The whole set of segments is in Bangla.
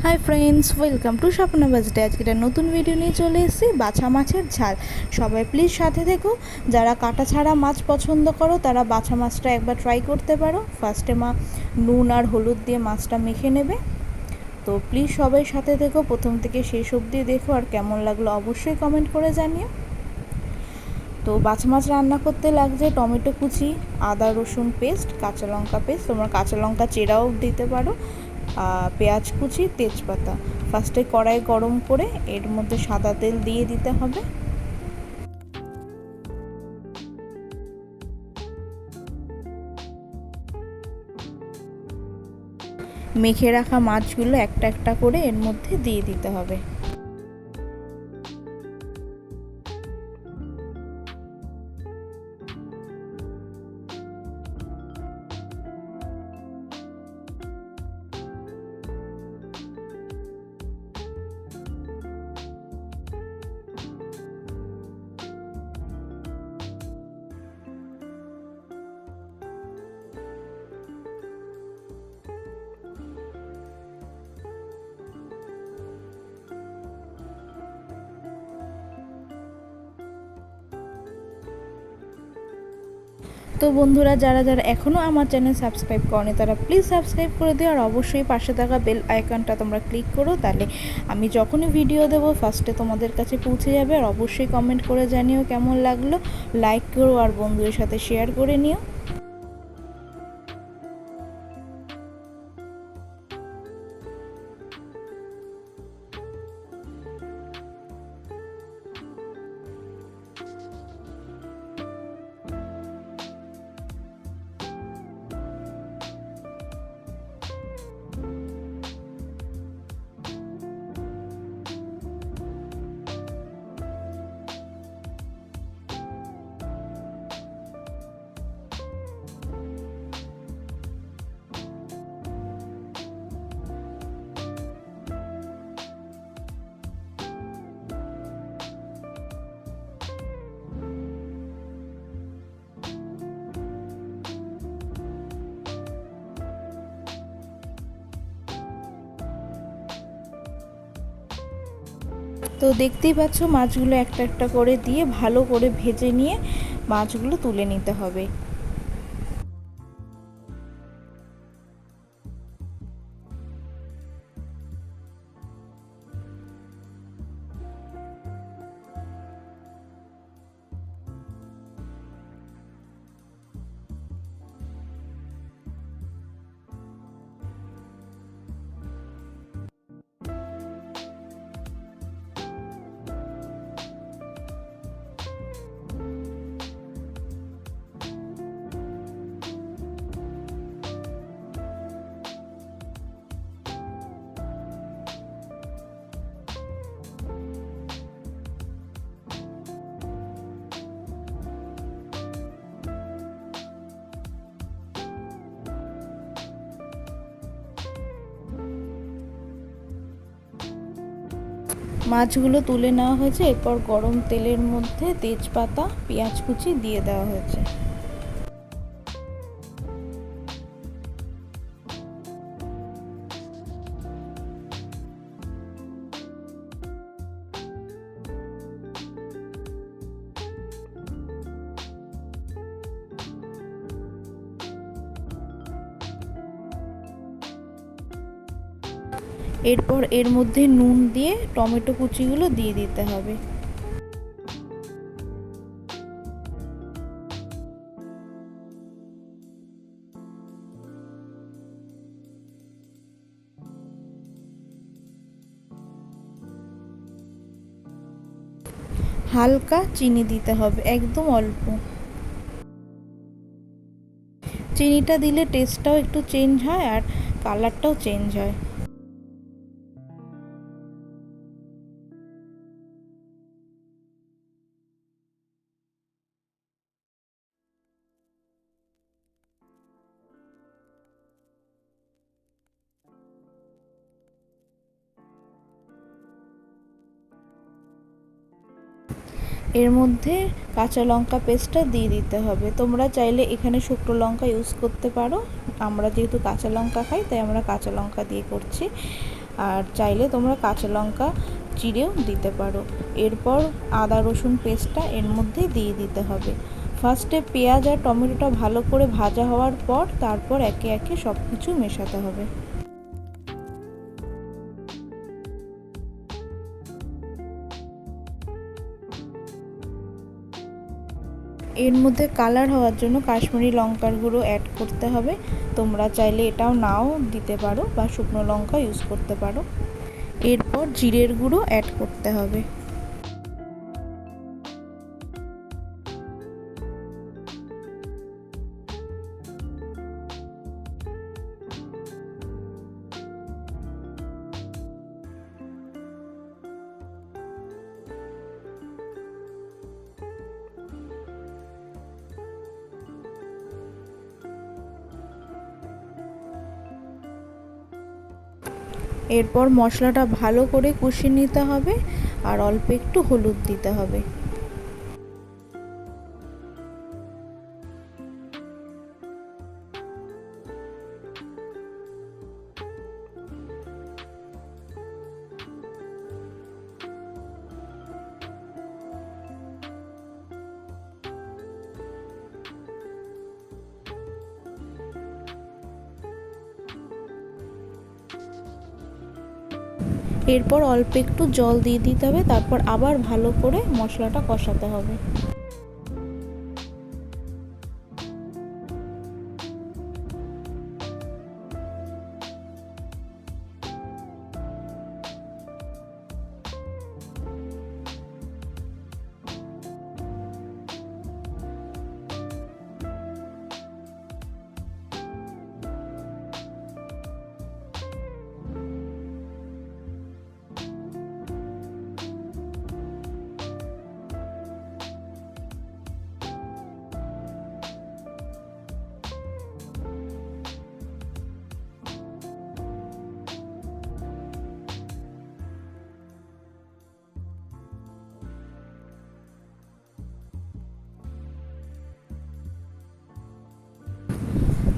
High friends welcome to Swapna बाजटे आज के नतून भिडियो नहीं चले एसेছি बाछा माछेर झाल। सबाई प्लिज साथे थेको। जारा काटा छाड़ा माछ पसंद करो तारा बाछा माछटा एकबार ट्राई करते पारो। फार्स्टे मा नुन और हलुद दिए माछटा मेखे नेबे। तो प्लिज सबाई साथे थेको, प्रथम थेके शेष अब्दि देखो और केमन लागलो अवश्यई कमेंट करे जानियो। तो बाछा माछ रान्ना करते लागছে टमेटो कुचि, आदा रसुन पेस्ट, काँचा लंका पेस्ट, तोमरा काँचा लंका चेराओ दिते पारो, पेঁয়াজ কুচি, তেজপাতা। ফার্স্টে কড়াই গরম করে এর মধ্যে সাদা তেল দিয়ে দিতে হবে। মেখে রাখা মাছগুলো একটা একটা করে এর মধ্যে দিয়ে দিতে হবে। तो बंधुरा যারা যারা এখনও আমার চ্যানেল সাবস্ক্রাইব করনি তারা প্লিজ সাবস্ক্রাইব করে দিও আর অবশ্যই পাশে থাকা বেল আইকনটা তোমরা ক্লিক করো, তাহলে আমি যখনই ভিডিও দেব ফার্স্টে তোমাদের কাছে পৌঁছে যাবে। আর অবশ্যই কমেন্ট করে জানিও কেমন লাগলো, লাইক করো আর বন্ধুদের সাথে শেয়ার করে নিও। তো দেখতেই পাচ্ছ মাছগুলো একটা একটা করে দিয়ে ভালো করে ভেজে নিয়ে মাছগুলো তুলে নিতে হবে। মাছগুলো তুলে নেওয়া হয়েছে, এরপর গরম তেলের মধ্যে তেজপাতা, পেঁয়াজ কুচি দিয়ে দেওয়া হয়েছে। এরপর এর মধ্যে নুন দিয়ে টমেটো কুচিগুলো দিয়ে দিতে হবে। হালকা চিনি দিতে হবে, একদম অল্প। চিনিটা দিলে টেস্টটাও একটু চেঞ্জ হয় আর কালারটাও চেঞ্জ হয়। এর মধ্যে কাঁচা লঙ্কা পেস্টটা দিয়ে দিতে হবে। তোমরা চাইলে এখানে শুকনো লঙ্কা ইউজ করতে পারো, আমরা যেহেতু কাঁচা লঙ্কা খাই তাই আমরা কাঁচা লঙ্কা দিয়ে করছি। আর চাইলে তোমরা কাঁচা লঙ্কা চিড়েও দিতে পারো। এরপর আদা রসুন পেস্টটা এর মধ্যে দিয়ে দিতে হবে। ফার্স্টে পেঁয়াজ আর টমেটোটা ভালো করে ভাজা হওয়ার পর তারপর একে একে সব কিছু মেশাতে হবে। এর মধ্যে কালার হওয়ার জন্য কাশ্মীরি লঙ্কার গুঁড়ো অ্যাড করতে হবে। তোমরা চাইলে এটাও নাও দিতে পারো বা শুকনো লঙ্কা ইউজ করতে পারো। এরপর জিরের গুঁড়ো অ্যাড করতে হবে। এরপর মশলাটা ভালো করে কষিয়ে নিতে হবে আর অল্প একটু হলুদ দিতে হবে। এরপর অল্প একটু জল দিয়ে দিতে হবে, তারপর আবার ভালো করে মশলাটা কষাতে হবে।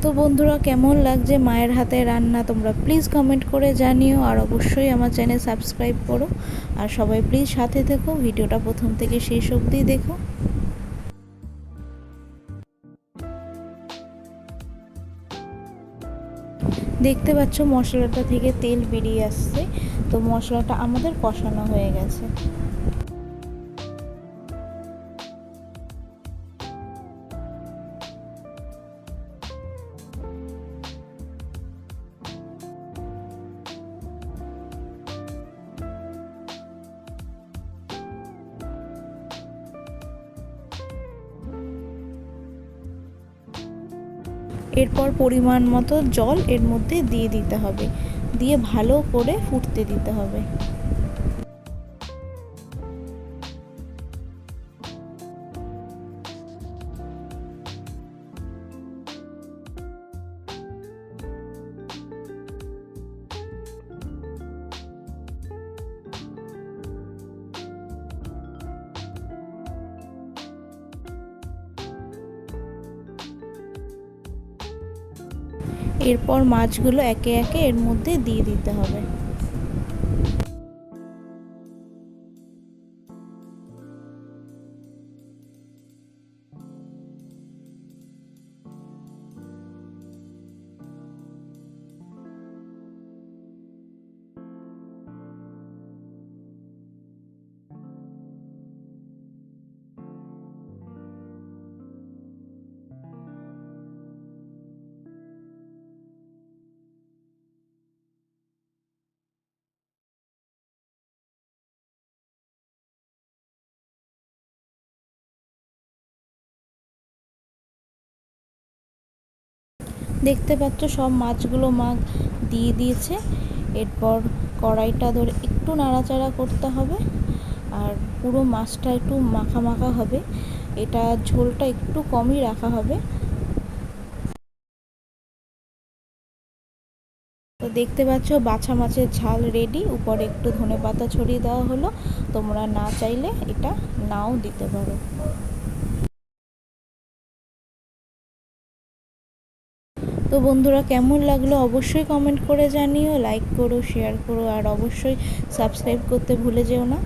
তো বন্ধুরা, কেমন লাগছে মায়ের হাতে রান্না তোমরা প্লিজ কমেন্ট করে জানিও, আর অবশ্যই আমার চ্যানেল সাবস্ক্রাইব করো। আর সবাই প্লিজ সাথে থেকো, ভিডিওটা প্রথম থেকে শেষ অবধি দেখো। দেখতে পাচ্ছ মশলাটা থেকে তেল বেরিয়ে আসছে, তো মশলাটা আমাদের কষানো হয়ে গেছে। এরপর পরিমাণ মতো জল এর মধ্যে দিয়ে দিতে হবে, দিয়ে ভালো করে ফুটতে দিতে হবে। এরপর মাছগুলো একে একে এর মধ্যে দিয়ে দিতে হবে। দেখতে পাচ্ছ সব মাছগুলো মা দিয়ে দিয়েছে। এরপর কড়াইটা ধরে একটু নাড়াচাড়া করতে হবে, আর পুরো মাছটা একটু মাখা মাখা হবে, এটা ঝোলটা একটু কমই রাখা হবে। তো দেখতে পাচ্ছ বাছা মাছের ঝাল রেডি। উপরে একটু ধনেপাতা ছড়িয়ে দেওয়া হলো, তোমরা না চাইলে এটা নাও দিতে পারো। তো তো বন্ধুরা, কেমন লাগলো অবশ্যই কমেন্ট করে জানিও, লাইক করো, শেয়ার করো, আর অবশ্যই সাবস্ক্রাইব করতে ভুলে যেও না।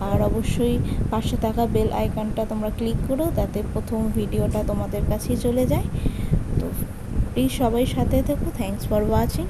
আর অবশ্যই পাশে থাকা বেল আইকনটা তোমরা ক্লিক করো, যাতে প্রথম ভিডিওটা তোমাদের কাছেই চলে যায়। তো প্লিজ সবাই সাথে থেকো। Thanks for watching.